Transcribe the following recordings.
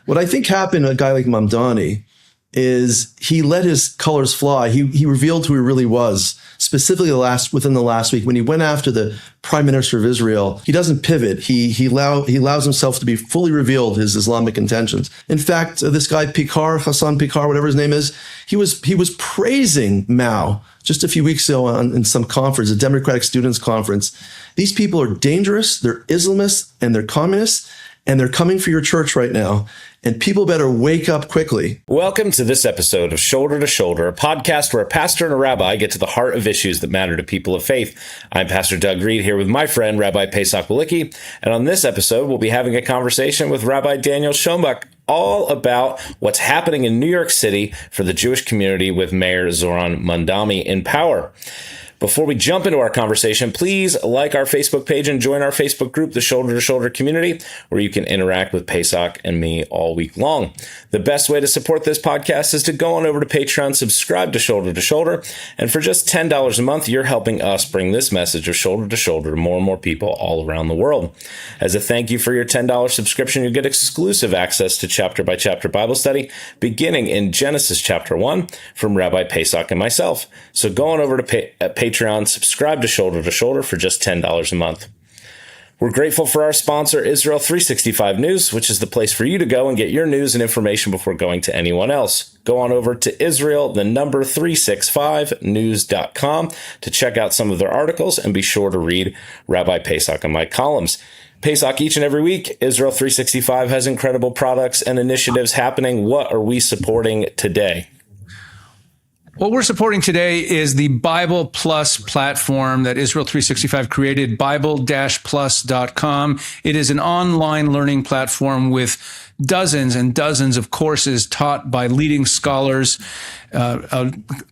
What I think happened to a guy like Mamdani is he let his colors fly. He revealed who he really was, specifically within the last week. When he went after the prime minister of Israel, he doesn't pivot. He allows himself to be fully revealed, his Islamic intentions. In fact, this guy Hassan Pikar, whatever his name is, he was praising Mao just a few weeks ago in some conference, a Democratic Students Conference. These people are dangerous, they're Islamists, and they're communists, and they're coming for your church right now. And people better wake up quickly. Welcome to this episode of Shoulder to Shoulder, a podcast where a pastor and a rabbi get to the heart of issues that matter to people of faith. I'm Pastor Doug Reed here with my friend, Rabbi Pesach Wolicki. And on this episode, we'll be having a conversation with Rabbi Daniel Schonbuch all about what's happening in New York City for the Jewish community with Mayor Zohran Mamdani in power. Before we jump into our conversation, please like our Facebook page and join our Facebook group, the Shoulder to Shoulder Community, where you can interact with Pesach and me all week long. The best way to support this podcast is to go on over to Patreon, subscribe to Shoulder, and for just $10 a month, you're helping us bring this message of Shoulder to more and more people all around the world. As a thank you for your $10 subscription, you get exclusive access to chapter-by-chapter Bible study, beginning in Genesis chapter 1 from Rabbi Pesach and myself. So go on over to Patreon, subscribe to Shoulder for just $10 a month. We're grateful for our sponsor, Israel 365 News, which is the place for you to go and get your news and information before going to anyone else. Go on over to Israel365news.com to check out some of their articles and be sure to read Rabbi Pesach and my columns. Pesach, each and every week, Israel 365 has incredible products and initiatives happening. What are we supporting today? What we're supporting today is the Bible Plus platform that Israel 365 created, Bible-Plus.com. It is an online learning platform with dozens and dozens of courses taught by leading scholars,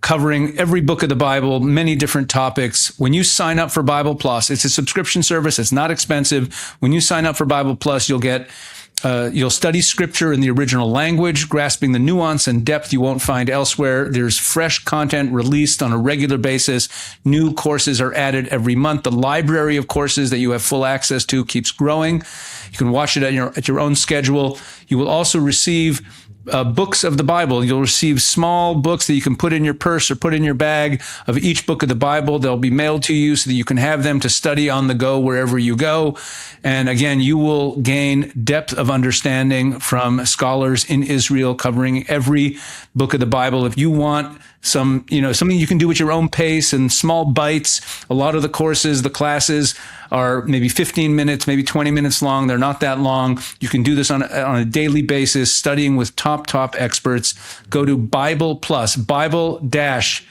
covering every book of the Bible, many different topics. When you sign up for Bible Plus, it's a subscription service. It's not expensive. When you sign up for Bible Plus, you'll study scripture in the original language, grasping the nuance and depth you won't find elsewhere. There's fresh content released on a regular basis. New courses are added every month. The library of courses that you have full access to keeps growing. You can watch it at your own schedule. You will also receive books of the Bible. You'll receive small books that you can put in your purse or put in your bag of each book of the Bible. They'll be mailed to you so that you can have them to study on the go wherever you go. And again, you will gain depth of understanding from scholars in Israel covering every book of the Bible. If you want something you can do at your own pace and small bites. A lot of the courses, the classes are maybe 15 minutes, maybe 20 minutes long. They're not that long. You can do this on a daily basis, studying with top experts. Go to Bible Plus, Bible dash,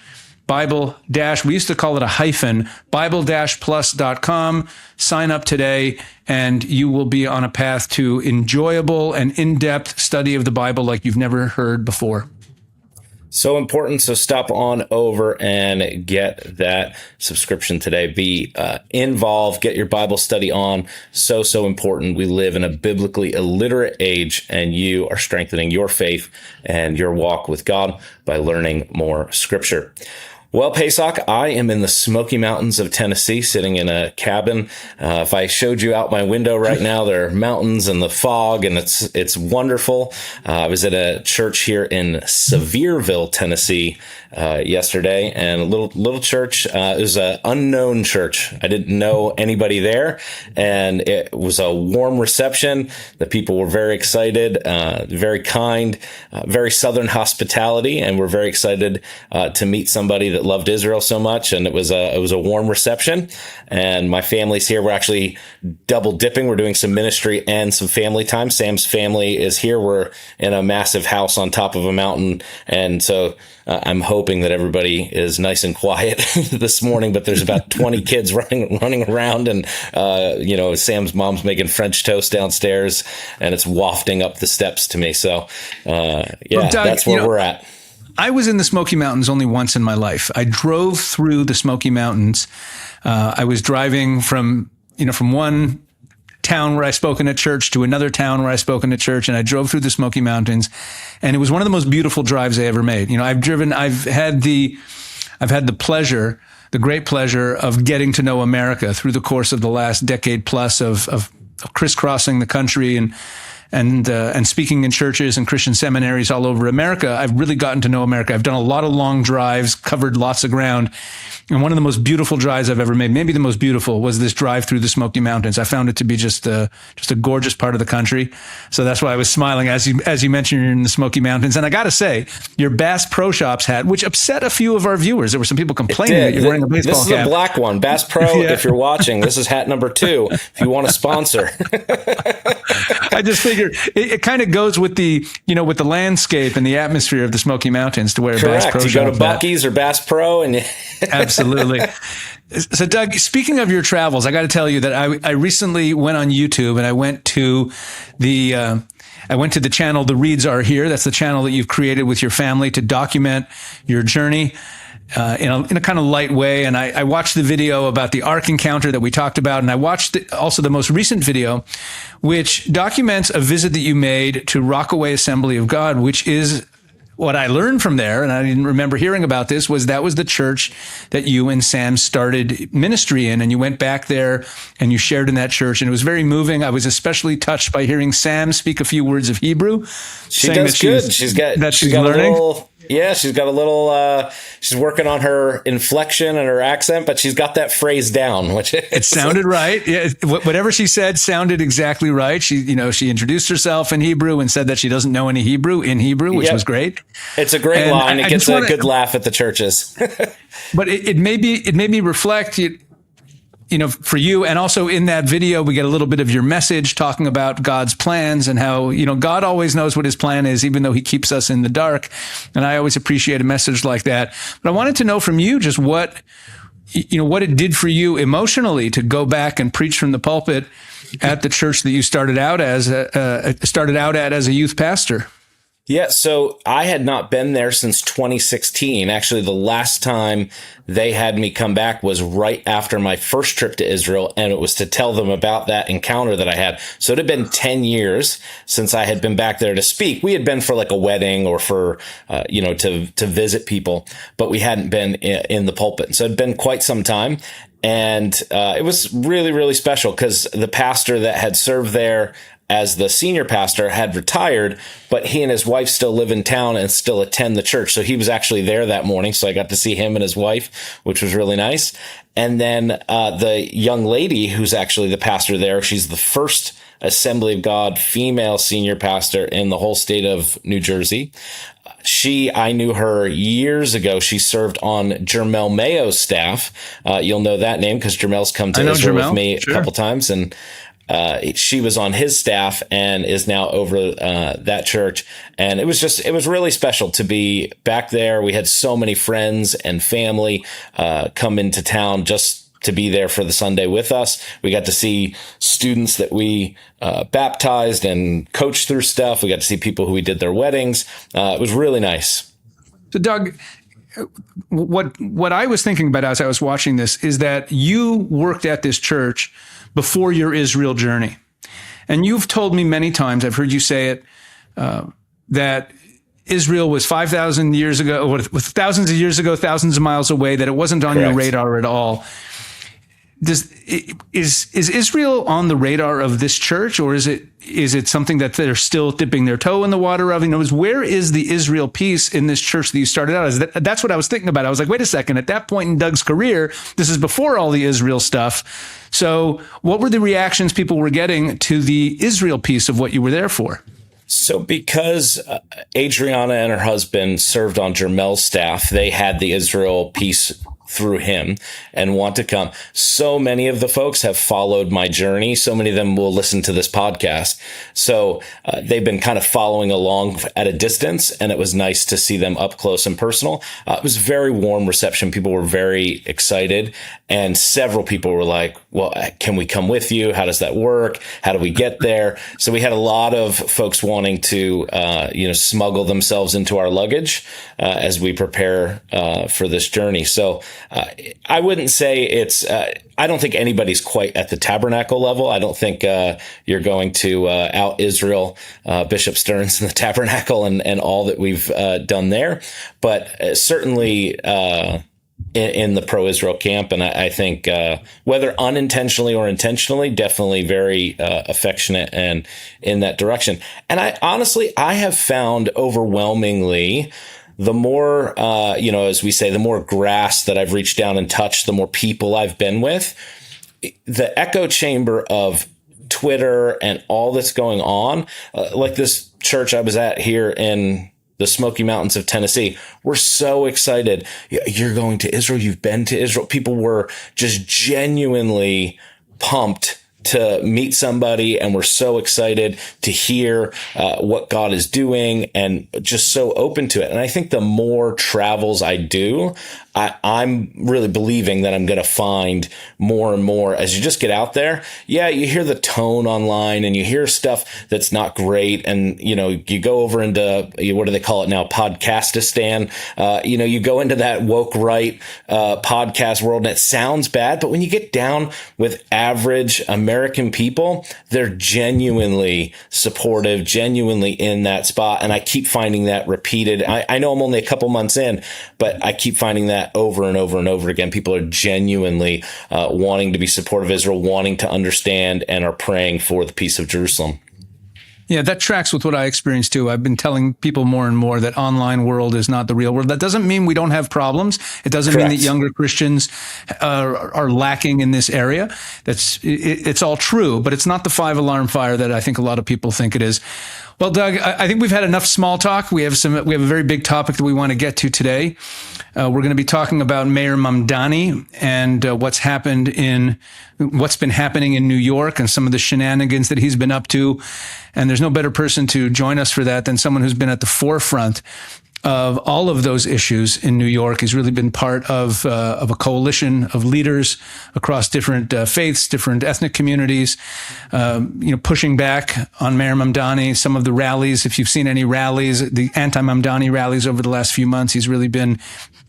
we used to call it a hyphen, Bible-Plus.com. Sign up today, and you will be on a path to enjoyable and in-depth study of the Bible like you've never heard before. So important. So stop on over and get that subscription today. Be involved. Get your Bible study on. So important. We live in a biblically illiterate age, and you are strengthening your faith and your walk with God by learning more scripture. Well, Pesach, I am in the Smoky Mountains of Tennessee, sitting in a cabin. If I showed you out my window right now, there are mountains and the fog, and it's wonderful. I was at a church here in Sevierville, Tennessee, yesterday, and a little church. It was an unknown church. I didn't know anybody there, and it was a warm reception. The people were very excited, very kind, very Southern hospitality, and we're very excited to meet somebody that loved Israel so much. And it was a warm reception. And my family's here. We're actually double dipping. We're doing some ministry and some family time. Sam's family is here. We're in a massive house on top of a mountain, and so I'm hoping that everybody is nice and quiet this morning, but there's about 20 kids running around, and Sam's mom's making French toast downstairs, and it's wafting up the steps to me. So Doug, that's where we're at. I was in the Smoky Mountains only once in my life. I drove through the Smoky Mountains. I was driving from one town where I spoke in a church to another town where I spoke in a church, and I drove through the Smoky Mountains, and it was one of the most beautiful drives I ever made. I've had the great pleasure of getting to know America through the course of the last decade plus of crisscrossing the country and speaking in churches and Christian seminaries all over America, I've really gotten to know America. I've done a lot of long drives, covered lots of ground. And one of the most beautiful drives I've ever made, maybe the most beautiful, was this drive through the Smoky Mountains. I found it to be just a gorgeous part of the country. So that's why I was smiling as you mentioned you're in the Smoky Mountains. And I got to say, your Bass Pro Shops hat, which upset a few of our viewers. There were some people complaining that you're wearing a baseball cap. This is a black one. Bass Pro, yeah. If you're watching, this is hat number 2 if you want to sponsor. I just figured it kind of goes with the landscape and the atmosphere of the Smoky Mountains to wear a Bass Pro. You go to Buc-ee's or Bass Pro and Absolutely. So Doug, speaking of your travels, I got to tell you that I recently went on YouTube and I went to the channel The Reeds Are Here. That's the channel that you've created with your family to document your journey in a kind of light way. And I watched the video about the Ark encounter that we talked about. And I watched also the most recent video, which documents a visit that you made to Rockaway Assembly of God, which is what I learned from there, and I didn't remember hearing about this, was that was the church that you and Sam started ministry in, and you went back there and you shared in that church, and it was very moving. I was especially touched by hearing Sam speak a few words of Hebrew. She does good. She's got learning. She's got a little, she's working on her inflection and her accent, but she's got that phrase down, which it sounded right. Yeah. Whatever she said sounded exactly right. She introduced herself in Hebrew and said that she doesn't know any Hebrew, which was great. It's a great line. It gets a good laugh at the churches. But it made me reflect, for you. And also in that video, we get a little bit of your message talking about God's plans and how, God always knows what his plan is, even though he keeps us in the dark. And I always appreciate a message like that. But I wanted to know from you just what it did for you emotionally to go back and preach from the pulpit at the church that you started out at as a youth pastor. Yeah, so I had not been there since 2016. Actually, the last time they had me come back was right after my first trip to Israel, and it was to tell them about that encounter that I had. So it had been 10 years since I had been back there to speak. We had been for like a wedding or for, to visit people, but we hadn't been in the pulpit. So it had been quite some time. And it was really, really special because the pastor that had served there as the senior pastor had retired, but he and his wife still live in town and still attend the church. So he was actually there that morning. So I got to see him and his wife, which was really nice. And then the young lady who's actually the pastor there, she's the first Assembly of God female senior pastor in the whole state of New Jersey. I knew her years ago. She served on Jermel Mayo's staff. You'll know that name because Jermel's come to Israel with me a couple times. And she was on his staff and is now over that church. And it was really special to be back there. We had so many friends and family come into town just to be there for the Sunday with us. We got to see students that we baptized and coached through stuff. We got to see people who we did their weddings. It was really nice. So Doug, what I was thinking about as I was watching this is that you worked at this church before your Israel journey. And you've told me many times, I've heard you say it, that Israel was 5,000 years ago, or thousands of years ago, thousands of miles away, that it wasn't on your radar at all. Is Israel on the radar of this church, or is it something that they're still dipping their toe in the water of? Where is the Israel piece in this church that you started out? That's what I was thinking about. I was like, wait a second. At that point in Doug's career, this is before all the Israel stuff. So what were the reactions people were getting to the Israel piece of what you were there for? So because Adriana and her husband served on Jermel's staff, they had the Israel piece through him and want to come. So many of the folks have followed my journey. So many of them will listen to this podcast. So they've been kind of following along at a distance, and it was nice to see them up close and personal. It was very warm reception. People were very excited, and several people were like, well, can we come with you? How does that work? How do we get there? So we had a lot of folks wanting to, smuggle themselves into our luggage as we prepare for this journey. So I wouldn't say it's, I don't think anybody's quite at the tabernacle level. I don't think you're going to out Israel, Bishop Stearns in the tabernacle and all that we've done there. But certainly in the pro-Israel camp. And I think whether unintentionally or intentionally, definitely very affectionate and in that direction. And I have found overwhelmingly, the more, as we say, the more grass that I've reached down and touched, the more people I've been with, the echo chamber of Twitter and all that's going on, like this church I was at here in the Smoky Mountains of Tennessee. We're so excited. You're going to Israel. You've been to Israel. People were just genuinely pumped to meet somebody, and we're so excited to hear what God is doing, and just so open to it. And I think the more travels I do, I'm really believing that I'm going to find more and more as you just get out there. Yeah, you hear the tone online and you hear stuff that's not great. And, you go over into, what do they call it now? Podcastistan. You go into that woke right podcast world, and it sounds bad. But when you get down with average American people, they're genuinely supportive, genuinely in that spot. And I keep finding that repeated. I know I'm only a couple months in, but I keep finding that over and over and over again. People are genuinely wanting to be supportive of Israel, wanting to understand, and are praying for the peace of Jerusalem. Yeah, that tracks with what I experienced too. I've been telling people more and more that online world is not the real world. That doesn't mean we don't have problems. It doesn't mean that younger Christians are lacking in this area. It's all true, but it's not the 5-alarm fire that I think a lot of people think it is. Well, Doug, I think we've had enough small talk. We have a very big topic that we want to get to today. We're going to be talking about Mayor Mamdani and what's been happening in New York and some of the shenanigans that he's been up to. And there's no better person to join us for that than someone who's been at the forefront of all of those issues in New York. He's really been part of a coalition of leaders across different faiths, different ethnic communities, pushing back on Mayor Mamdani. Some of the rallies, if you've seen any rallies, the anti-Mamdani rallies over the last few months, he's really been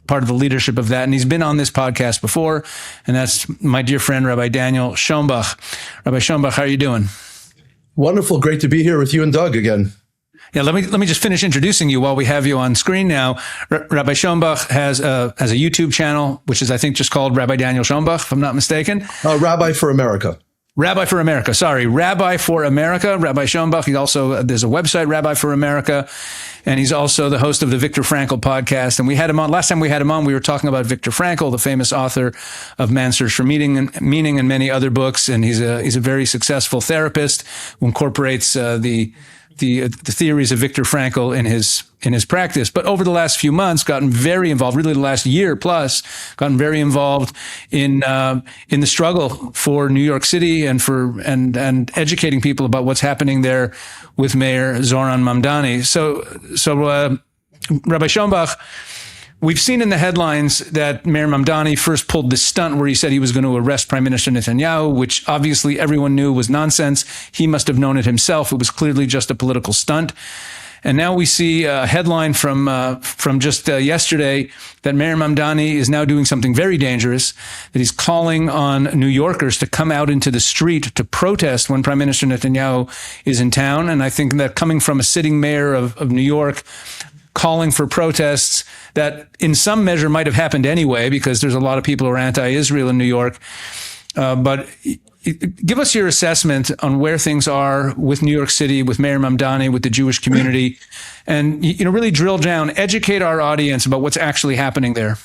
part of the leadership of that. And he's been on this podcast before, and that's my dear friend, Rabbi Daniel Schonbuch. Rabbi Schonbuch, how are you doing? Wonderful. Great to be here with you and Doug again. Yeah, let me just finish introducing you while we have you on screen now. Rabbi Schonbuch has a YouTube channel, which is, I think, just called Rabbi Daniel Schonbuch, if I'm not mistaken. Rabbi for America. Rabbi for America. Sorry, Rabbi for America. Rabbi Schonbuch. He also, there's a website, Rabbi for America, and he's also the host of the Viktor Frankl podcast. And we had him on last time. We had him on. We were talking about Viktor Frankl, the famous author of Man's Search for Meaning and many other books. And he's a very successful therapist who incorporates the theories of Viktor Frankl in his practice. But over the last few months, gotten very involved, really the last year plus, gotten very involved in the struggle for New York City and educating people about what's happening there with Mayor Zohran Mamdani. So Rabbi Schonbuch, we've seen in the headlines that Mayor Mamdani first pulled this stunt where he said he was going to arrest Prime Minister Netanyahu, which obviously everyone knew was nonsense. He must have known it himself. It was clearly just a political stunt. And now we see a headline from just yesterday that Mayor Mamdani is now doing something very dangerous, that he's calling on New Yorkers to come out into the street to protest when Prime Minister Netanyahu is in town. And I think that coming from a sitting mayor of New York, calling for protests that in some measure might have happened anyway, because there's a lot of people who are anti-Israel in New York. But give us your assessment on where things are with New York City, with Mayor Mamdani, with the Jewish community, and really drill down, educate our audience about what's actually happening there.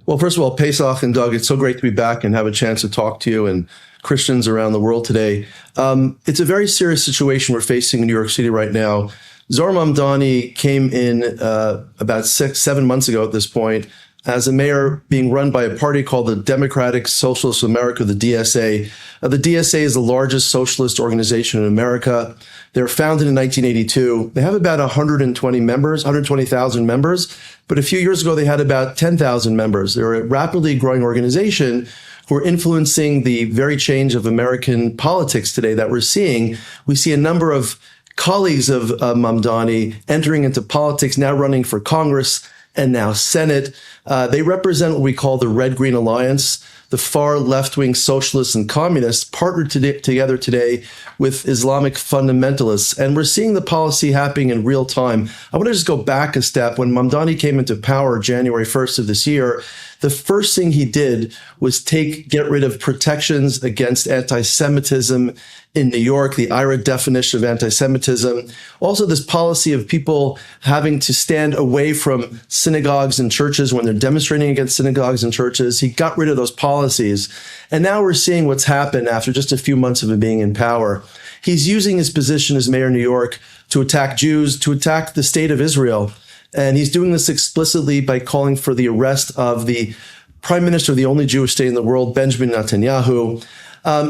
Well, first of all, Pesach and Doug, it's so great to be back and have a chance to talk to you and Christians around the world today. It's a very serious situation we're facing in New York City right now. Zohran Mamdani came in about 6-7 months ago at this point as a mayor being run by a party called the Democratic Socialist of America, the DSA. The DSA is the largest socialist organization in America. They were founded in 1982. They have about 120,000 members, but a few years ago they had about 10,000 members. They're a rapidly growing organization who are influencing the very change of American politics today that we're seeing. We see a number of colleagues of Mamdani entering into politics, now running for Congress and now Senate. They represent what we call the Red-Green Alliance. The far left-wing socialists and communists partnered together today with Islamic fundamentalists. And we're seeing the policy happening in real time. I want to just go back a step. When Mamdani came into power January 1st of this year, the first thing he did was get rid of protections against anti-Semitism in New York, the IRA definition of anti-Semitism. Also, this policy of people having to stand away from synagogues and churches when they're demonstrating against synagogues and churches. He got rid of those policies. And now we're seeing what's happened after just a few months of him being in power. He's using his position as mayor of New York to attack Jews, to attack the state of Israel. And he's doing this explicitly by calling for the arrest of the prime minister of the only Jewish state in the world, Benjamin Netanyahu.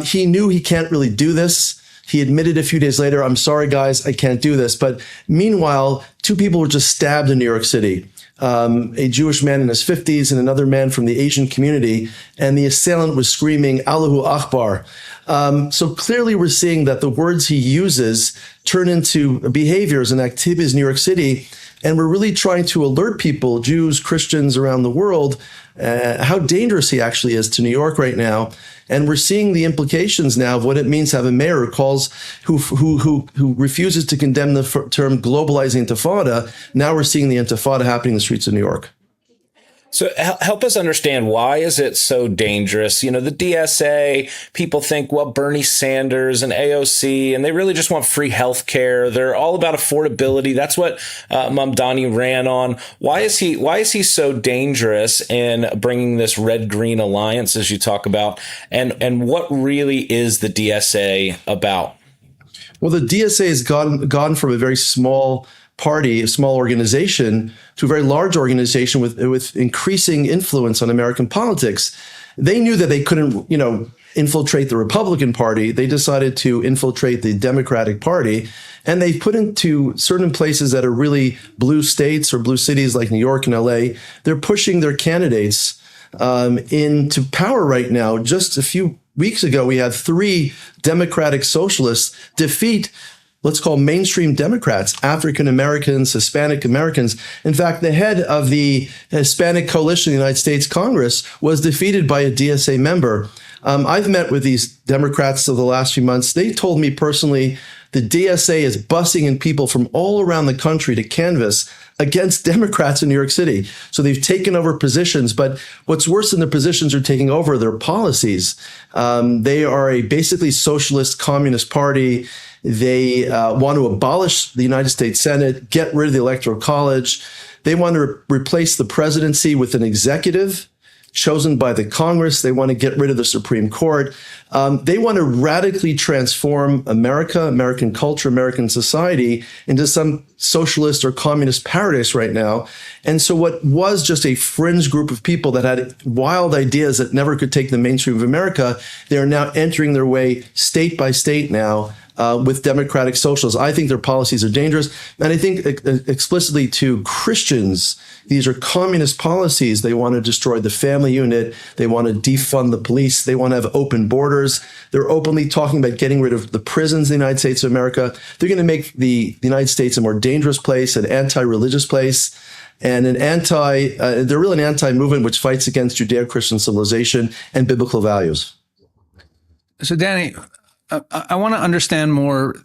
He knew he can't really do this. He admitted a few days later, I'm sorry, guys, I can't do this. But meanwhile, two people were just stabbed in New York City. A Jewish man in his 50s and another man from the Asian community. And the assailant was screaming, Allahu Akbar. So clearly we're seeing that the words he uses turn into behaviors and activities in New York City. And we're really trying to alert people, Jews, Christians around the world, how dangerous he actually is to New York right now. And we're seeing the implications now of what it means to have a mayor who refuses to condemn the term globalizing intifada. Now we're seeing the intifada happening in the streets of New York. So help us understand, why is it so dangerous? You know, the DSA, people think, well, Bernie Sanders and AOC, and they really just want free health care. They're all about affordability. That's what Mamdani ran on. Why is he so dangerous in bringing this red-green alliance, as you talk about? And what really is the DSA about? Well, the DSA has gone from a very small party, a small organization, to a very large organization with increasing influence on American politics. They knew that they couldn't, infiltrate the Republican Party. They decided to infiltrate the Democratic Party, and they put into certain places that are really blue states or blue cities like New York and LA. They're pushing their candidates into power right now. Just a few weeks ago, we had 3 Democratic socialists defeat, let's call mainstream Democrats, African Americans, Hispanic Americans. In fact, the head of the Hispanic Coalition in the United States Congress was defeated by a DSA member. I've met with these Democrats over the last few months. They told me personally the DSA is busing in people from all around the country to canvass against Democrats in New York City. So they've taken over positions, but what's worse than the positions are taking over, their policies. They are a basically socialist communist party. They want to abolish the United States Senate, get rid of the Electoral College. They want to replace the presidency with an executive chosen by the Congress. They want to get rid of the Supreme Court. They want to radically transform America, American culture, American society into some socialist or communist paradise right now. And so what was just a fringe group of people that had wild ideas that never could take the mainstream of America, they are now entering their way state by state now. With democratic socialists. I think their policies are dangerous. And I think explicitly to Christians, these are communist policies. They want to destroy the family unit. They want to defund the police. They want to have open borders. They're openly talking about getting rid of the prisons in the United States of America. They're going to make the United States a more dangerous place, an anti-religious place, and they're really an anti-movement which fights against Judeo-Christian civilization and biblical values. So, Danny, I want to understand more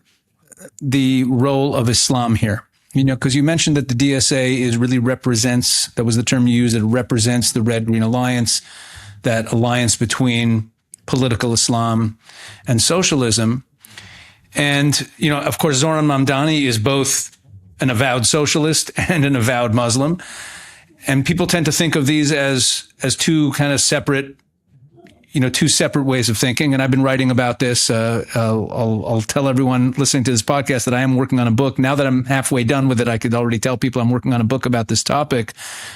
the role of Islam here, because you mentioned that the DSA really represents, that was the term you used, it represents the Red-Green Alliance, that alliance between political Islam and socialism. And, of course, Zohran Mamdani is both an avowed socialist and an avowed Muslim. And people tend to think of these as two kind of separate two separate ways of thinking. And I've been writing about this. I'll tell everyone listening to this podcast that I am working on a book. Now that I'm halfway done with it, I could already tell people I'm working on a book about this topic,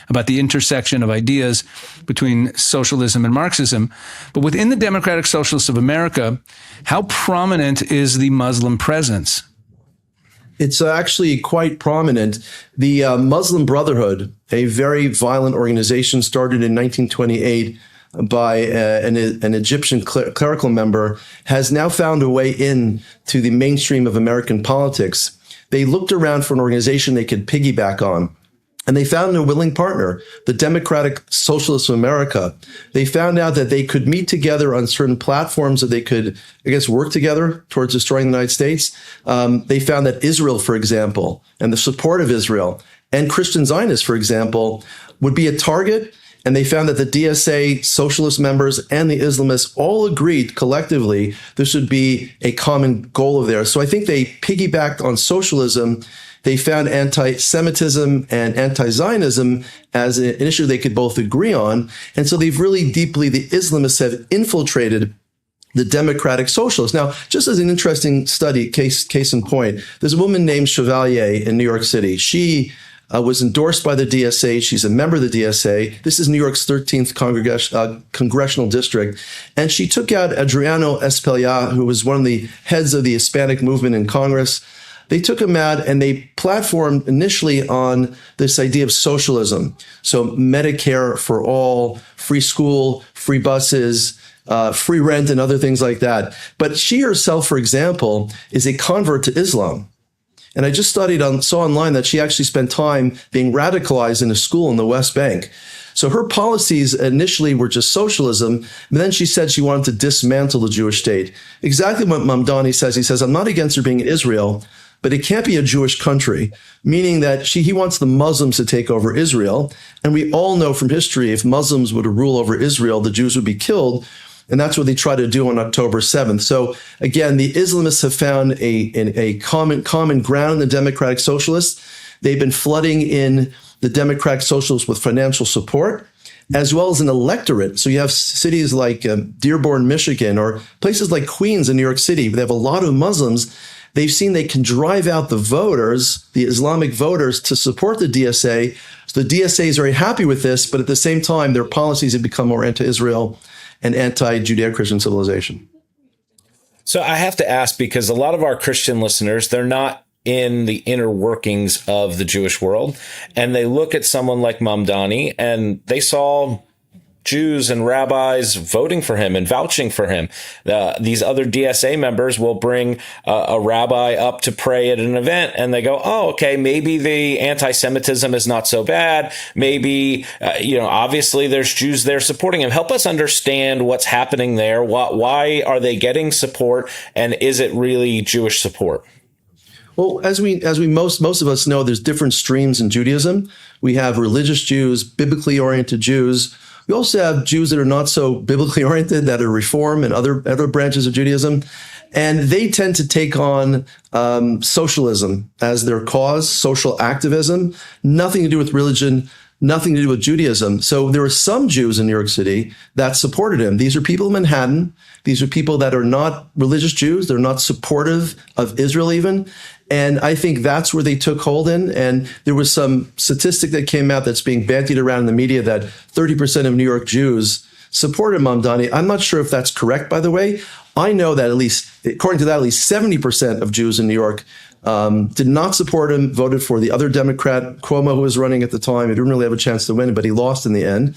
about the intersection of ideas between socialism and Marxism. But within the Democratic Socialists of America, how prominent is the Muslim presence? It's actually quite prominent. The Muslim Brotherhood, a very violent organization started in 1928, by an Egyptian clerical member, has now found a way in to the mainstream of American politics. They looked around for an organization they could piggyback on, and they found a willing partner, the Democratic Socialists of America. They found out that they could meet together on certain platforms, that they could, work together towards destroying the United States. They found that Israel, for example, and the support of Israel, and Christian Zionists, for example, would be a target. And they found that the DSA, socialist members, and the Islamists all agreed collectively this should be a common goal of theirs. So I think they piggybacked on socialism. They found anti-Semitism and anti-Zionism as an issue they could both agree on. And so they've really deeply, the Islamists have infiltrated the democratic socialists. Now, just as an interesting study, case in point, there's a woman named Chevalier in New York City. She was endorsed by the DSA. She's a member of the DSA. This is New York's 13th congressional district. And she took out Adriano Espelia, who was one of the heads of the Hispanic movement in Congress. They took him out and they platformed initially on this idea of socialism. So Medicare for all, free school, free buses, free rent, and other things like that. But she herself, for example, is a convert to Islam. And I just saw online that she actually spent time being radicalized in a school in the West Bank. So her policies initially were just socialism, but then she said she wanted to dismantle the Jewish state. Exactly what Mamdani says. He says, I'm not against her being in Israel, but it can't be a Jewish country, meaning that he wants the Muslims to take over Israel. And we all know from history, if Muslims were to rule over Israel, the Jews would be killed. And that's what they try to do on October 7th. So again, the Islamists have found a common ground in the democratic socialists. They've been flooding in the democratic socialists with financial support, as well as an electorate. So you have cities like Dearborn, Michigan, or places like Queens in New York City, where they have a lot of Muslims. They've seen they can drive out the voters, the Islamic voters, to support the DSA. So the DSA is very happy with this, but at the same time, their policies have become more anti-Israel and anti-Judeo-Christian civilization. So I have to ask, because a lot of our Christian listeners, they're not in the inner workings of the Jewish world, and they look at someone like Mamdani and they saw Jews and rabbis voting for him and vouching for him. These other DSA members will bring a rabbi up to pray at an event, and they go, oh, okay, maybe the anti-Semitism is not so bad. Maybe, obviously there's Jews there supporting him. Help us understand what's happening there. Why are they getting support, and is it really Jewish support? Well, as most of us know, there's different streams in Judaism. We have religious Jews, biblically oriented Jews. We also have Jews that are not so biblically oriented, that are Reform and other branches of Judaism. And they tend to take on socialism as their cause, social activism, nothing to do with religion, nothing to do with Judaism. So there are some Jews in New York City that supported him. These are people in Manhattan. These are people that are not religious Jews. They're not supportive of Israel even. And I think that's where they took hold in. And there was some statistic that came out that's being bandied around in the media that 30% of New York Jews supported Mamdani. I'm not sure if that's correct, by the way. I know that according to that, at least 70% of Jews in New York did not support him, voted for the other Democrat, Cuomo, who was running at the time. He didn't really have a chance to win, but he lost in the end.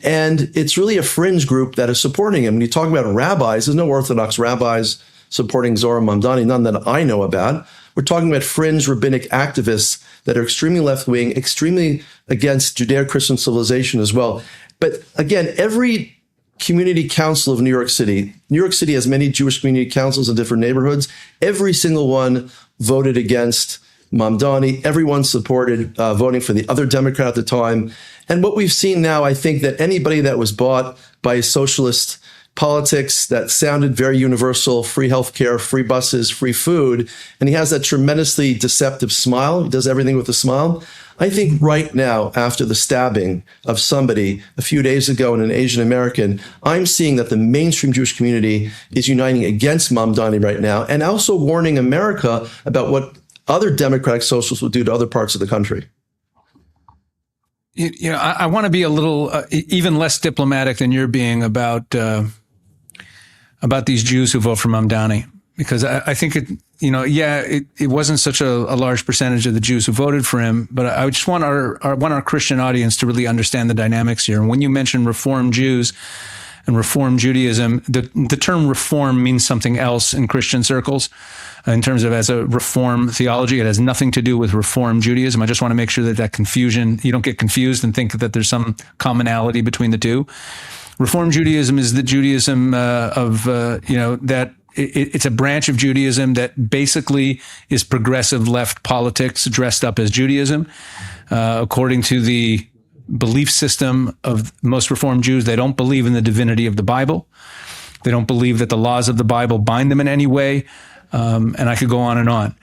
And it's really a fringe group that is supporting him. When you talk about rabbis, there's no Orthodox rabbis supporting Zohran Mamdani, none that I know about. We're talking about fringe rabbinic activists that are extremely left-wing, extremely against Judeo-Christian civilization as well. But again, every community council of New York City has many Jewish community councils in different neighborhoods. Every single one voted against Mamdani. Everyone supported voting for the other Democrat at the time. And what we've seen now, I think that anybody that was bought by socialist politics that sounded very universal, free healthcare, free buses, free food, and he has that tremendously deceptive smile. He does everything with a smile. I think right now, after the stabbing of somebody a few days ago in an Asian American, I'm seeing that the mainstream Jewish community is uniting against Mamdani right now, and also warning America about what other democratic socialists will do to other parts of the country. I want to be a little even less diplomatic than you're being about these Jews who vote for Mamdani, because I think it wasn't such a large percentage of the Jews who voted for him, but I just want our Christian audience to really understand the dynamics here. And when you mention Reform Jews and Reform Judaism, the term Reform means something else in Christian circles. In terms of as a Reform theology, it has nothing to do with Reform Judaism. I just want to make sure that confusion, you don't get confused and think that there's some commonality between the two. Reform Judaism is the Judaism that it's a branch of Judaism that basically is progressive left politics dressed up as Judaism, according to the belief system of most Reformed Jews. They don't believe in the divinity of the Bible. They don't believe that the laws of the Bible bind them in any way. And I could go on and on.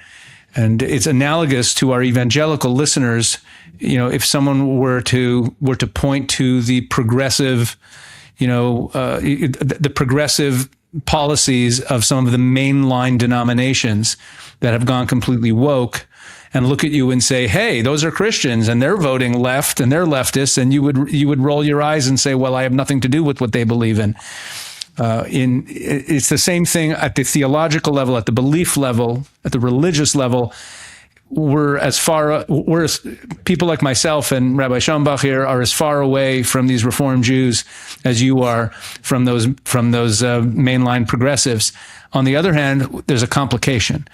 And it's analogous to our evangelical listeners. If someone were to point to the progressive, the progressive policies of some of the mainline denominations that have gone completely woke, and look at you and say, "Hey, those are Christians, and they're voting left, and they're leftists," and you would roll your eyes and say, "Well, I have nothing to do with what they believe in." It's the same thing at the theological level, at the belief level, at the religious level. We're people like myself and Rabbi Schonbuch here are as far away from these Reformed Jews as you are from those mainline progressives. On the other hand, there's a complication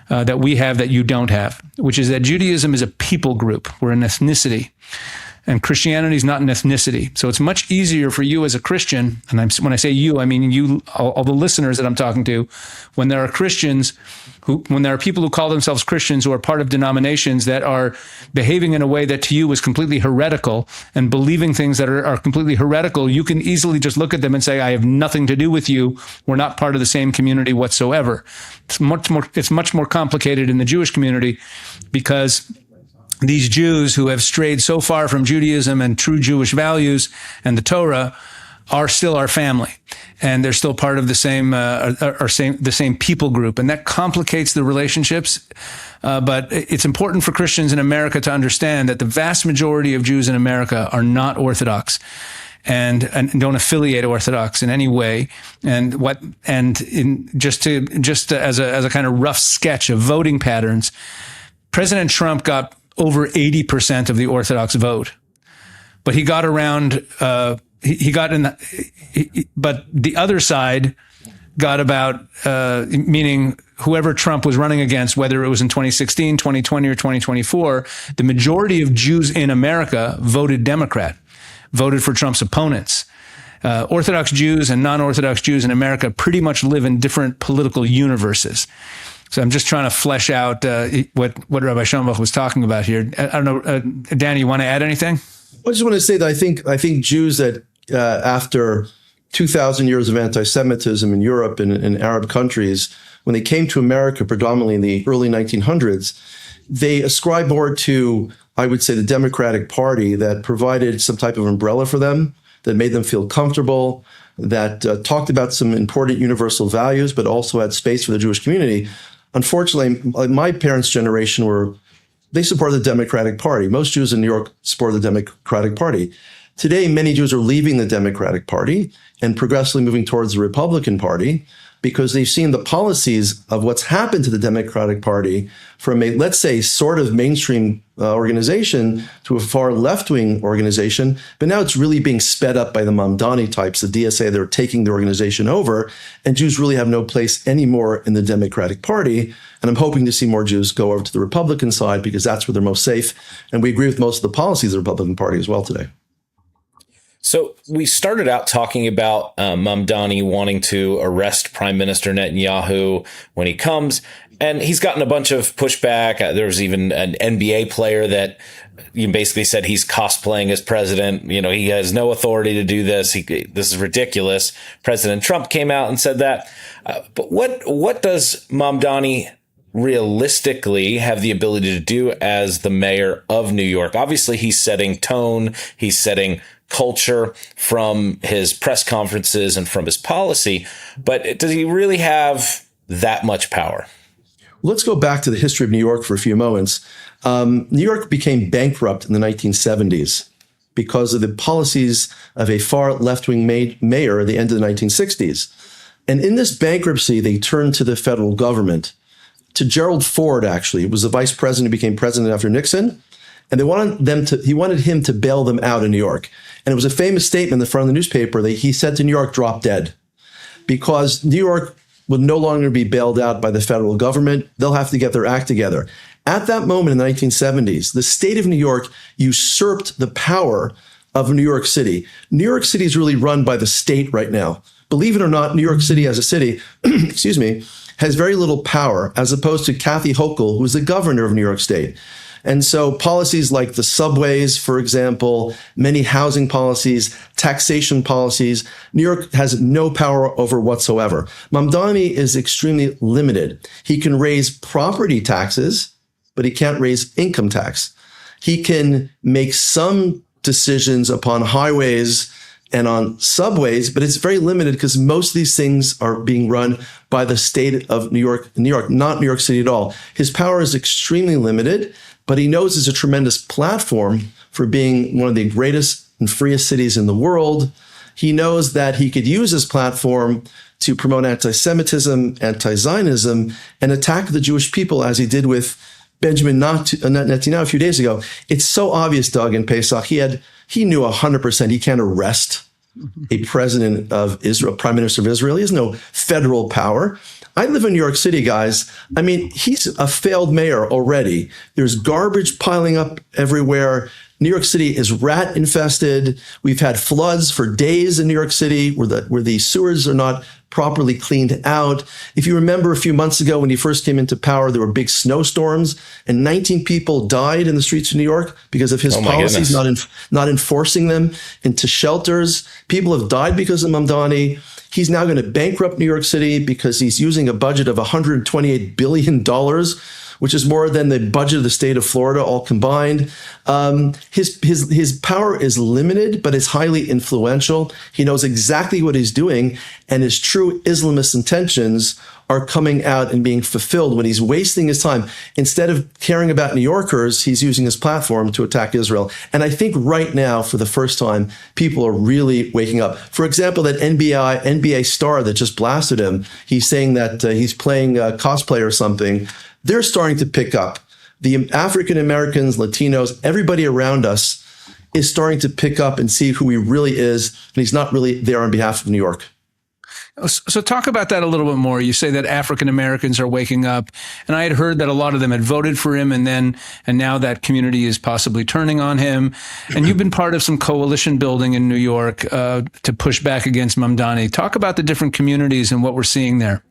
that we have that you don't have, which is that Judaism is a people group. We're an ethnicity. And Christianity is not an ethnicity. So it's much easier for you as a Christian, and when I say you, I mean you, all the listeners that I'm talking to, when there are Christians, when there are people who call themselves Christians who are part of denominations that are behaving in a way that to you is completely heretical and believing things that are completely heretical, you can easily just look at them and say, "I have nothing to do with you. We're not part of the same community whatsoever." It's much more complicated in the Jewish community, because these Jews who have strayed so far from Judaism and true Jewish values and the Torah are still our family, and they're still part of the same people group, and that complicates the relationships. But it's important for Christians in America to understand that the vast majority of Jews in America are not Orthodox and don't affiliate Orthodox in any way. Just as a kind of rough sketch of voting patterns, President Trump got over 80% of the Orthodox vote, but he got around. But the other side got about, meaning whoever Trump was running against, whether it was in 2016, 2020, or 2024, the majority of Jews in America voted Democrat, voted for Trump's opponents. Orthodox Jews and non-Orthodox Jews in America pretty much live in different political universes. So I'm just trying to flesh out what Rabbi Schonbuch was talking about here. I don't know, Danny, you want to add anything? I just want to say that I think Jews that after 2,000 years of anti-Semitism in Europe and in Arab countries, when they came to America, predominantly in the early 1900s, they ascribed more to, I would say, the Democratic Party that provided some type of umbrella for them, that made them feel comfortable, that talked about some important universal values, but also had space for the Jewish community. Unfortunately, my parents' generation they supported the Democratic Party. Most Jews in New York support the Democratic Party. Today, many Jews are leaving the Democratic Party and progressively moving towards the Republican Party, because they've seen the policies of what's happened to the Democratic Party from a, let's say, sort of mainstream organization to a far left-wing organization. But now it's really being sped up by the Mamdani types, the DSA. They're taking the organization over, and Jews really have no place anymore in the Democratic Party. And I'm hoping to see more Jews go over to the Republican side, because that's where they're most safe. And we agree with most of the policies of the Republican Party as well today. So we started out talking about Mamdani wanting to arrest Prime Minister Netanyahu when he comes, and he's gotten a bunch of pushback. There was even an NBA player that basically said he's cosplaying as president. He has no authority to do this. This is ridiculous. President Trump came out and said that. But what does Mamdani realistically have the ability to do as the mayor of New York? Obviously, he's setting tone. He's setting culture from his press conferences and from his policy, but does he really have that much power? Let's go back to the history of New York for a few moments. New York became bankrupt in the 1970s because of the policies of a far left-wing mayor at the end of the 1960s. And in this bankruptcy, they turned to the federal government, to Gerald Ford, actually. It was the vice president who became president after Nixon. And he wanted him to bail them out in New York. And it was a famous statement in the front of the newspaper that he said to New York, "Drop dead," because New York would no longer be bailed out by the federal government. They'll have to get their act together. At that moment in the 1970s, the state of New York usurped the power of New York City. New York City is really run by the state right now. Believe it or not, New York City as a city, excuse me, has very little power, as opposed to Kathy Hochul, who is the governor of New York State. And so policies like the subways, for example, many housing policies, taxation policies, New York has no power over whatsoever. Mamdani is extremely limited. He can raise property taxes, but he can't raise income tax. He can make some decisions upon highways and on subways, but it's very limited because most of these things are being run by the state of New York, not New York City at all. His power is extremely limited, but he knows it's a tremendous platform for being one of the greatest and freest cities in the world. He knows that he could use his platform to promote anti-Semitism, anti-Zionism, and attack the Jewish people as he did with Benjamin Netanyahu a few days ago. It's so obvious, Doug, in Pesach, he knew 100% he can't arrest a president of Israel, prime minister of Israel. He has no federal power. I live in New York City, guys. I mean, he's a failed mayor already. There's garbage piling up everywhere. New York City is rat infested. We've had floods for days in New York City where the sewers are not properly cleaned out. If you remember a few months ago when he first came into power, there were big snowstorms and 19 people died in the streets of New York because of his policies, not enforcing them into shelters. People have died because of Mamdani. He's now going to bankrupt New York City because he's using a budget of $128 billion, which is more than the budget of the state of Florida all combined. His power is limited, but it's highly influential. He knows exactly what he's doing, and his true Islamist intentions are coming out and being fulfilled when he's wasting his time. Instead of caring about New Yorkers, he's using his platform to attack Israel. And I think right now, for the first time, people are really waking up. For example, that NBA star that just blasted him, he's saying that he's playing cosplay or something. They're starting to pick up. The African Americans, Latinos, everybody around us is starting to pick up and see who he really is. And he's not really there on behalf of New York. So talk about that a little bit more. You say that African Americans are waking up, and I had heard that a lot of them had voted for him, and now that community is possibly turning on him. And you've been part of some coalition building in New York to push back against Mamdani. Talk about the different communities and what we're seeing there.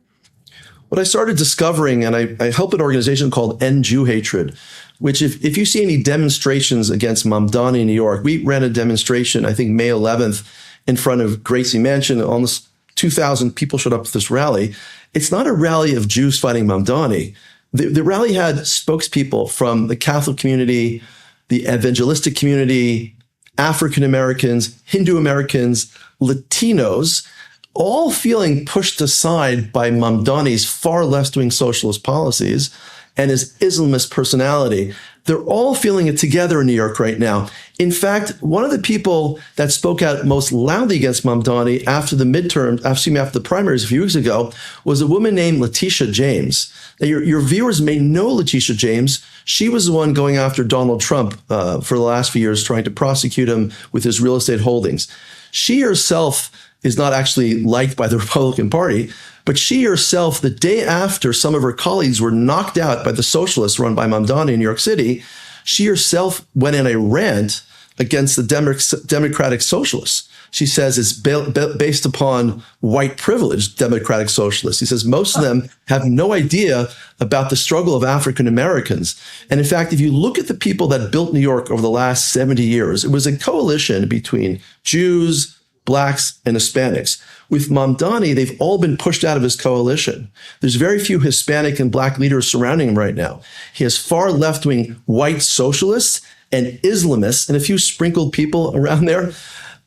What I started discovering, and I help an organization called End Jew Hatred, which if you see any demonstrations against Mamdani in New York, we ran a demonstration, I think May 11th, in front of Gracie Mansion. Almost 2,000 people showed up to this rally. It's not a rally of Jews fighting Mamdani. The rally had spokespeople from the Catholic community, the evangelistic community, African Americans, Hindu Americans, Latinos, all feeling pushed aside by Mamdani's far left-wing socialist policies and his Islamist personality. They're all feeling it together in New York right now. In fact, one of the people that spoke out most loudly against Mamdani after the primaries a few weeks ago was a woman named Letitia James. Now, your viewers may know Letitia James. She was the one going after Donald Trump for the last few years, trying to prosecute him with his real estate holdings. She herself is not actually liked by the Republican Party, but she herself, the day after some of her colleagues were knocked out by the socialists run by Mamdani in New York City, she herself went in a rant against the Democratic Socialists. She says it's based upon white privilege, Democratic Socialists. He says most of them have no idea about the struggle of African Americans. And in fact, if you look at the people that built New York over the last 70 years, it was a coalition between Jews, Blacks, and Hispanics. With Mamdani, they've all been pushed out of his coalition. There's very few Hispanic and Black leaders surrounding him right now. He has far left-wing white socialists and Islamists and a few sprinkled people around there.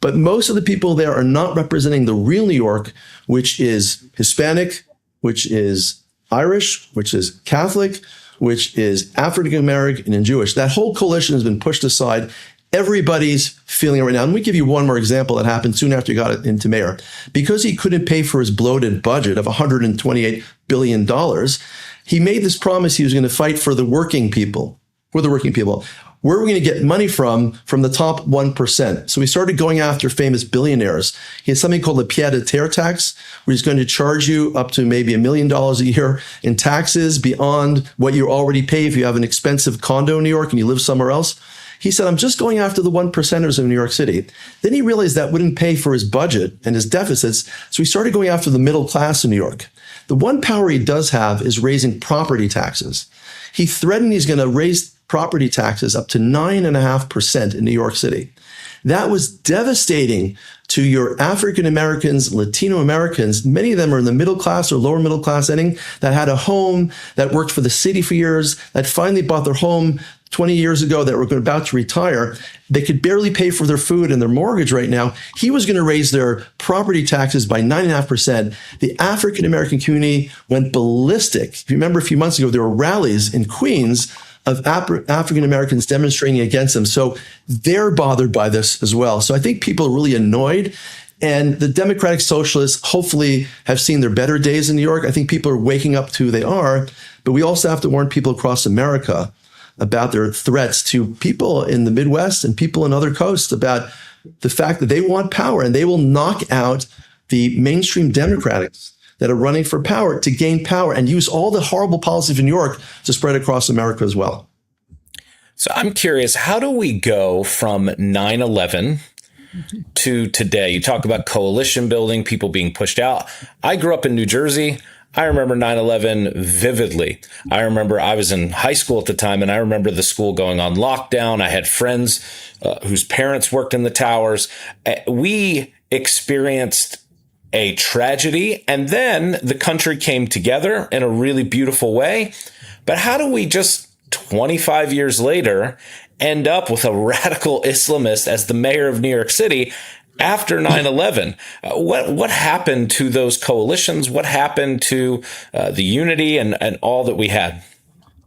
But most of the people there are not representing the real New York, which is Hispanic, which is Irish, which is Catholic, which is African American and Jewish. That whole coalition has been pushed aside. Everybody's feeling it right now. And we give you one more example that happened soon after he got into mayor. Because he couldn't pay for his bloated budget of $128 billion, he made this promise he was going to fight for the working people. For the working people. Where are we going to get money from the top 1%? So we started going after famous billionaires. He has something called the pied-à-terre tax, where he's going to charge you up to maybe $1 million a year in taxes beyond what you already pay if you have an expensive condo in New York and you live somewhere else. He said, I'm just going after the 1%ers of New York City. Then he realized that wouldn't pay for his budget and his deficits, so he started going after the middle class in New York. The one power he does have is raising property taxes. He threatened he's going to raise property taxes up to 9.5% in New York City. That was devastating to your African Americans, Latino Americans. Many of them are in the middle class or lower middle class setting that had a home, that worked for the city for years, that finally bought their home 20 years ago, that were about to retire. They could barely pay for their food and their mortgage right now. He was going to raise their property taxes by 9.5%. The African American community went ballistic. If you remember a few months ago, there were rallies in Queens of African Americans demonstrating against them. So they're bothered by this as well. So I think people are really annoyed. And the Democratic Socialists hopefully have seen their better days in New York. I think people are waking up to who they are. But we also have to warn people across America about their threats to people in the Midwest and people in other coasts about the fact that they want power and they will knock out the mainstream Democrats that are running for power to gain power and use all the horrible policies of New York to spread across America as well. So I'm curious, how do we go from 9/11 to today? You talk about coalition building, people being pushed out. I grew up in New Jersey. I remember 9/11 vividly. I remember I was in high school at the time, and I remember the school going on lockdown. I had friends whose parents worked in the towers. We experienced a tragedy, and then the country came together in a really beautiful way. But how do we just 25 years later end up with a radical Islamist as the mayor of New York City after 9/11? What happened to those coalitions? What happened to the unity and all that we had?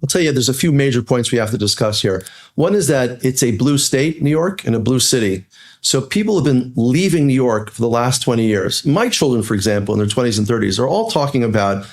I'll tell you, there's a few major points we have to discuss here. One is that it's a blue state, New York, and a blue city. So people have been leaving New York for the last 20 years. My children, for example, in their 20s and 30s, are all talking about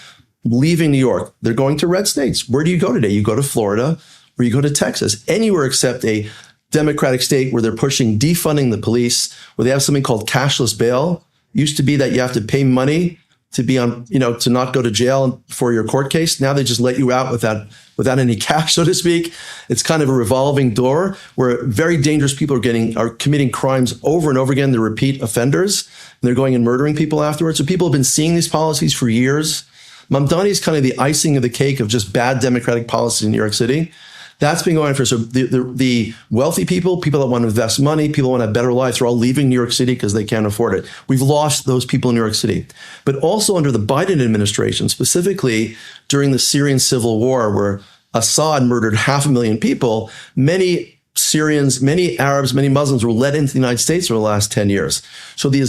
leaving New York. They're going to red states. Where do you go today? You go to Florida or you go to Texas, anywhere except a Democratic state where they're pushing defunding the police, where they have something called cashless bail. It used to be that you have to pay money to be on, to not go to jail for your court case. Now they just let you out without any cash, so to speak. It's kind of a revolving door where very dangerous people are committing crimes over and over again. They're repeat offenders, and they're going and murdering people afterwards. So people have been seeing these policies for years. Mamdani is kind of the icing of the cake of just bad Democratic policies in New York City. That's been going on for, so the wealthy people that want to invest money, people want to have better lives, are all leaving New York City because they can't afford it. We've lost those people in New York City. But also under the Biden administration, specifically during the Syrian civil war, where Assad murdered 500,000 people, many Syrians, many Arabs, many Muslims were led into the United States over the last 10 years. So the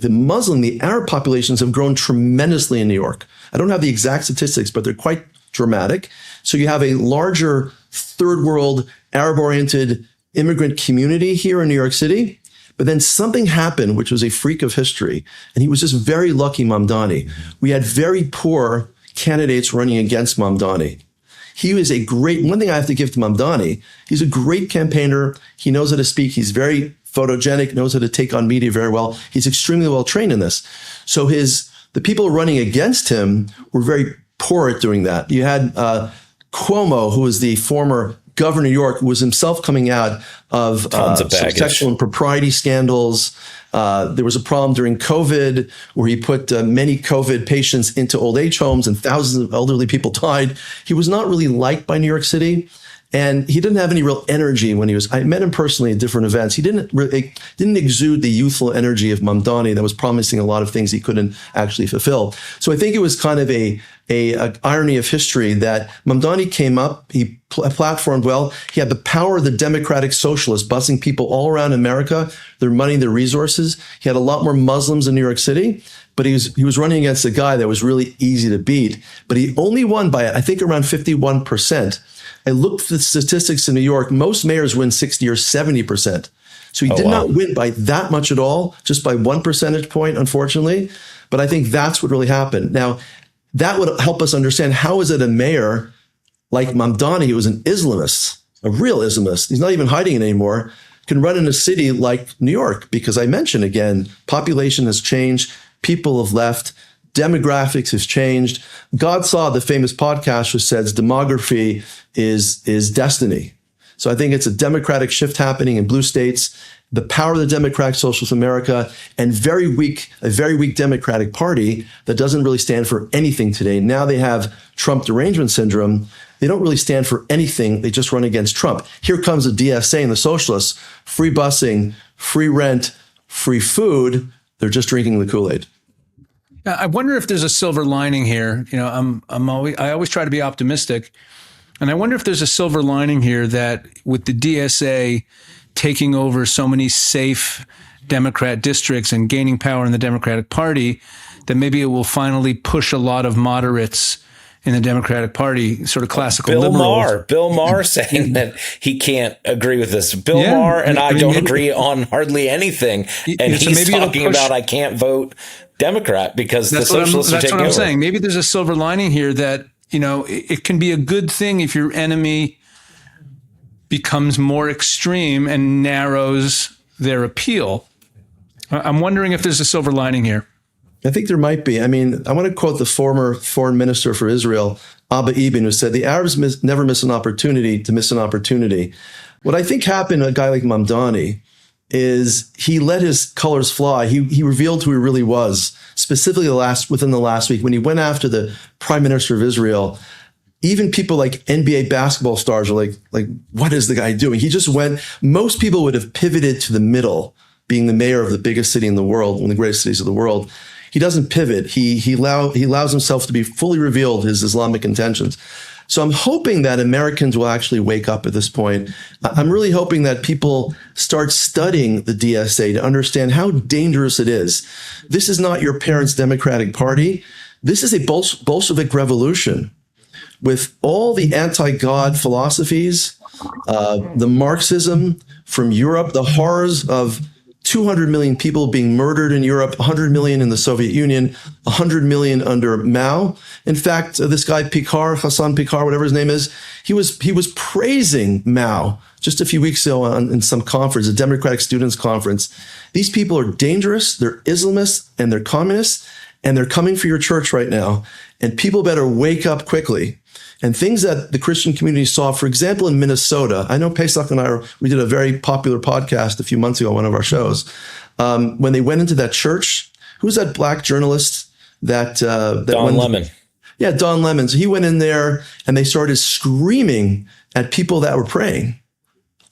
Muslim, the Arab populations have grown tremendously in New York. I don't have the exact statistics, but they're quite dramatic. So you have a larger third world Arab-oriented immigrant community here in New York City. But then something happened, which was a freak of history. And he was just very lucky, Mamdani. We had very poor candidates running against Mamdani. He was one thing I have to give to Mamdani, he's a great campaigner. He knows how to speak. He's very photogenic, knows how to take on media very well. He's extremely well trained in this. So the people running against him were very poor at doing that. You had Cuomo, who was the former governor of New York, who was himself coming out of sexual impropriety scandals. There was a problem during COVID where he put many COVID patients into old age homes and thousands of elderly people died. He was not really liked by New York City. And he didn't have any real energy when I met him personally at different events. He didn't exude the youthful energy of Mamdani that was promising a lot of things he couldn't actually fulfill. So I think it was kind of a irony of history that Mamdani came up, he platformed well. He had the power of the Democratic Socialists, busing people all around America, their money, their resources. He had a lot more Muslims in New York City, but he was running against a guy that was really easy to beat. But he only won by, I think, around 51%. I looked at the statistics in New York. Most mayors win 60 or 70%. So he did not win by that much at all, just by 1 percentage point, unfortunately. But I think that's what really happened. Now, that would help us understand how is it a mayor like Mamdani, who was an Islamist, a real Islamist, he's not even hiding it anymore, can run in a city like New York? Because I mentioned again, population has changed, people have left, demographics has changed. God Saw, the famous podcast, which says demography is destiny. So I think it's a democratic shift happening in blue states, the power of the Democratic Socialist America, and a very weak Democratic Party that doesn't really stand for anything today. Now they have Trump derangement syndrome. They don't really stand for anything. They just run against Trump. Here comes the DSA and the socialists, free busing, free rent, free food. They're just drinking the Kool-Aid. I wonder if there's a silver lining here. You know, I always try to be optimistic, and I wonder if there's a silver lining here that with the DSA taking over so many safe Democrat districts and gaining power in the Democratic Party, that maybe it will finally push a lot of moderates in the Democratic Party, sort of classical liberals. Bill Maher saying that he can't agree with this. Bill Maher and I don't agree on hardly anything. And he's talking about I can't vote Democrat because the socialists are taking over. That's what I'm saying. Maybe there's a silver lining here that, you know, it can be a good thing if your enemy becomes more extreme and narrows their appeal. I'm wondering if there's a silver lining here. I think there might be. I mean, I want to quote the former foreign minister for Israel, Abba Eban, who said, the Arabs never miss an opportunity to miss an opportunity. What I think happened to a guy like Mamdani is he let his colors fly. He revealed who he really was, specifically within the last week when he went after the prime minister of Israel. Even people like NBA basketball stars are like, what is the guy doing? He just went, most people would have pivoted to the middle, being the mayor of the biggest city in the world, one of the greatest cities of the world. He doesn't pivot. He allows himself to be fully revealed, his Islamic intentions. So I'm hoping that Americans will actually wake up at this point. I'm really hoping that people start studying the DSA to understand how dangerous it is. This is not your parents' Democratic Party. This is a Bolshevik revolution with all the anti-God philosophies, the Marxism from Europe, the horrors of 200 million people being murdered in Europe, 100 million in the Soviet Union, 100 million under Mao. In fact, this guy Hassan Picard, whatever his name is, he was praising Mao just a few weeks ago in some conference, a Democratic Students Conference. These people are dangerous, they're Islamists, and they're communists, and they're coming for your church right now. And people better wake up quickly. And things that the Christian community saw, for example, in Minnesota. I know Pesach and we did a very popular podcast a few months ago on one of our shows. When they went into that church, who's that black journalist that Don Lemon. Yeah, Don Lemon. So he went in there and they started screaming at people that were praying.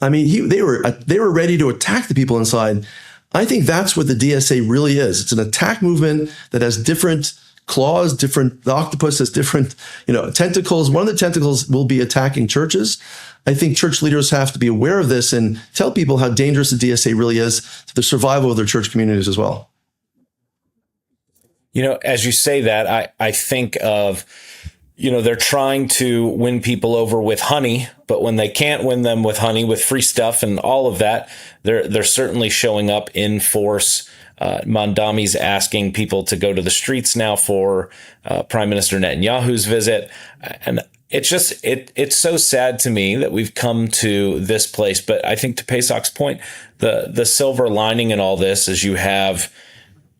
I mean, they were ready to attack the people inside. I think that's what the DSA really is. It's an attack movement that has different claws, the octopus has different, tentacles. One of the tentacles will be attacking churches. I think church leaders have to be aware of this and tell people how dangerous the DSA really is to the survival of their church communities as well. As you say that, I think of, they're trying to win people over with honey, but when they can't win them with honey, with free stuff and all of that, they're certainly showing up in force. Mamdani's asking people to go to the streets now for Prime Minister Netanyahu's visit. And it's just, it's so sad to me that we've come to this place. But I think to Pesach's point, the silver lining in all this is you have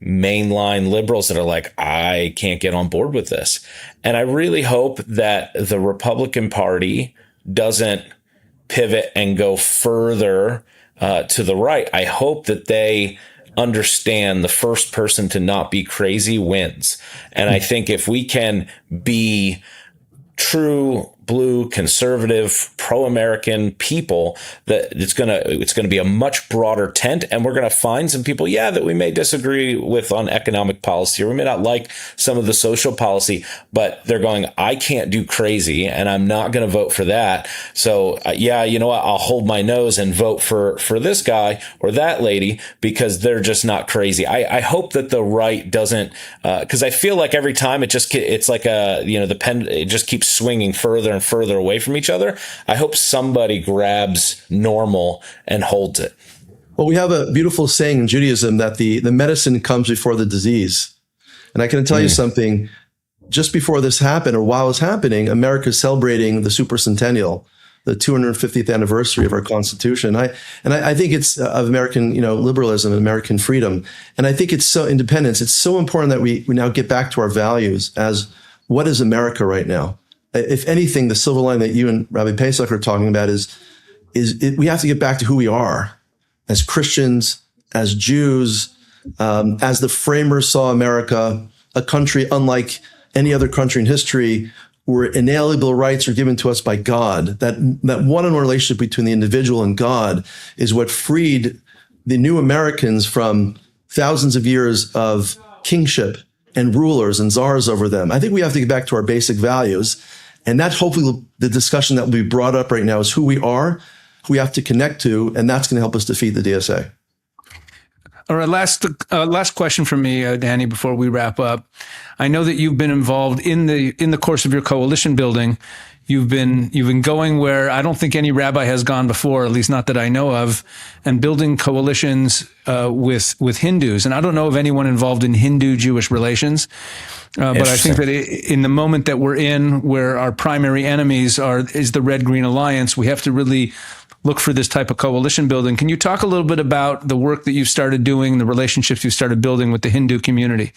mainline liberals that are like, I can't get on board with this. And I really hope that the Republican Party doesn't pivot and go further to the right. I hope that they understand the first person to not be crazy wins. And I think if we can be true blue, conservative, pro-American people, that it's gonna be a much broader tent, and we're gonna find some people, that we may disagree with on economic policy, or we may not like some of the social policy, but they're going, I can't do crazy, and I'm not gonna vote for that. So you know what? I'll hold my nose and vote for this guy or that lady because they're just not crazy. I hope that the right doesn't, because I feel like every time it's like the pen, it just keeps swinging further and further away from each other. I hope somebody grabs normal and holds it. Well, we have a beautiful saying in Judaism that the medicine comes before the disease. And I can tell you something, just before this happened, or while it's happening, America's celebrating the supercentennial, the 250th anniversary of our Constitution. I think it's of American, liberalism and American freedom. And I think it's so independence. It's so important that we now get back to our values as what is America right now? If anything, the silver line that you and Rabbi Pesach are talking about is we have to get back to who we are as Christians, as Jews, as the framers saw America, a country unlike any other country in history, where inalienable rights are given to us by God. That one-on-one relationship between the individual and God is what freed the new Americans from thousands of years of kingship and rulers and czars over them. I think we have to get back to our basic values. And that hopefully the discussion that will be brought up right now is who we are, who we have to connect to, and that's going to help us defeat the DSA. All right, last question from me, Danny, before we wrap up. I know that you've been involved in the course of your coalition building. You've been going where I don't think any rabbi has gone before, at least not that I know of, and building coalitions with Hindus. And I don't know of anyone involved in Hindu-Jewish relations. But I think that in the moment that we're in, where our primary enemies is the Red-Green Alliance, we have to really look for this type of coalition building. Can you talk a little bit about the work that you've started doing, the relationships you've started building with the Hindu community?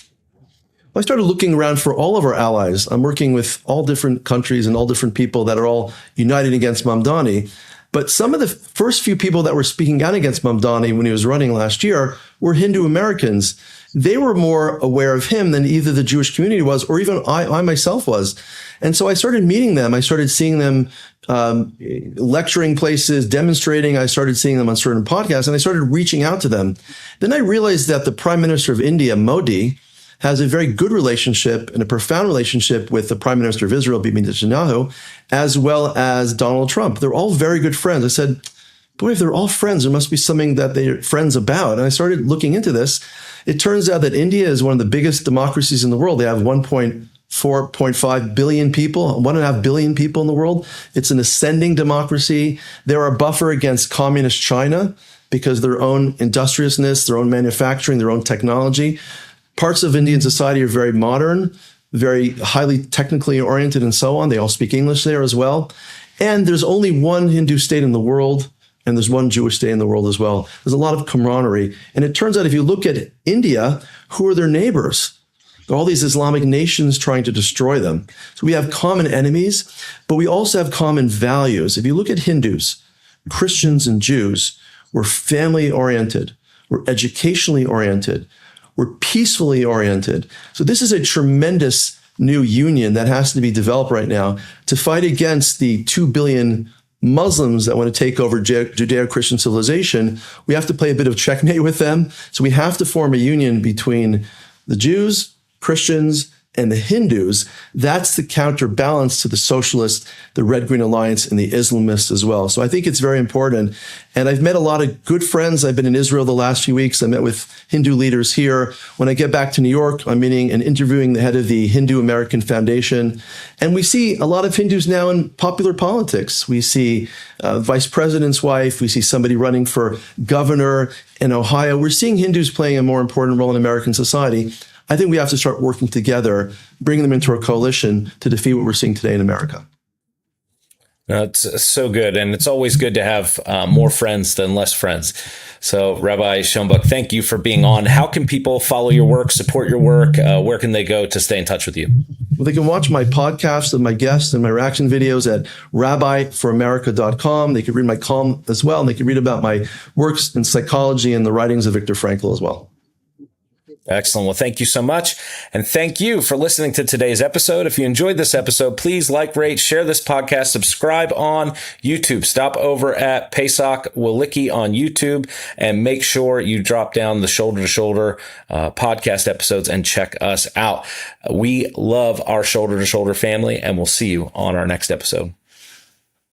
I started looking around for all of our allies. I'm working with all different countries and all different people that are all united against Mamdani. But some of the first few people that were speaking out against Mamdani when he was running last year were Hindu Americans. They were more aware of him than either the Jewish community was or even I myself was. And so I started meeting them. I started seeing them lecturing places, demonstrating. I started seeing them on certain podcasts, and I started reaching out to them. Then I realized that the Prime Minister of India, Modi, has a very good relationship and a profound relationship with the Prime Minister of Israel, Bibi Netanyahu, as well as Donald Trump. They're all very good friends. I said, boy, if they're all friends, there must be something that they're friends about. And I started looking into this. It turns out that India is one of the biggest democracies in the world. They have 1.4.5 billion people, 1.5 billion people in the world. It's an ascending democracy. They're a buffer against communist China because their own industriousness, their own manufacturing, their own technology. Parts of Indian society are very modern, very highly technically oriented and so on. They all speak English there as well. And there's only one Hindu state in the world, and there's one Jewish state in the world as well. There's a lot of camaraderie. And it turns out if you look at India, who are their neighbors? All these Islamic nations trying to destroy them. So we have common enemies, but we also have common values. If you look at Hindus, Christians, and Jews, we're family oriented, we're educationally oriented, we're peacefully oriented. So this is a tremendous new union that has to be developed right now to fight against the 2 billion Muslims that want to take over Judeo-Christian civilization. We have to play a bit of checkmate with them. So we have to form a union between the Jews, Christians, and the Hindus. That's the counterbalance to the socialist, the Red-Green Alliance, and the Islamists as well. So I think it's very important. And I've met a lot of good friends. I've been in Israel the last few weeks. I met with Hindu leaders here. When I get back to New York, I'm meeting and interviewing the head of the Hindu American Foundation. And we see a lot of Hindus now in popular politics. We see vice president's wife. We see somebody running for governor in Ohio. We're seeing Hindus playing a more important role in American society. I think we have to start working together, bringing them into our coalition to defeat what we're seeing today in America. It's so good. And it's always good to have more friends than less friends. So Rabbi Schonbuch, thank you for being on. How can people follow your work, support your work? Where can they go to stay in touch with you? Well, they can watch my podcasts and my guests and my reaction videos at rabbiforamerica.com. They can read my column as well. And they can read about my works in psychology and the writings of Viktor Frankl as well. Excellent. Well, thank you so much. And thank you for listening to today's episode. If you enjoyed this episode, please like, rate, share this podcast, subscribe on YouTube. Stop over at Pesach Wolicki on YouTube and make sure you drop down the Shoulder to Shoulder podcast episodes and check us out. We love our Shoulder to Shoulder family, and we'll see you on our next episode.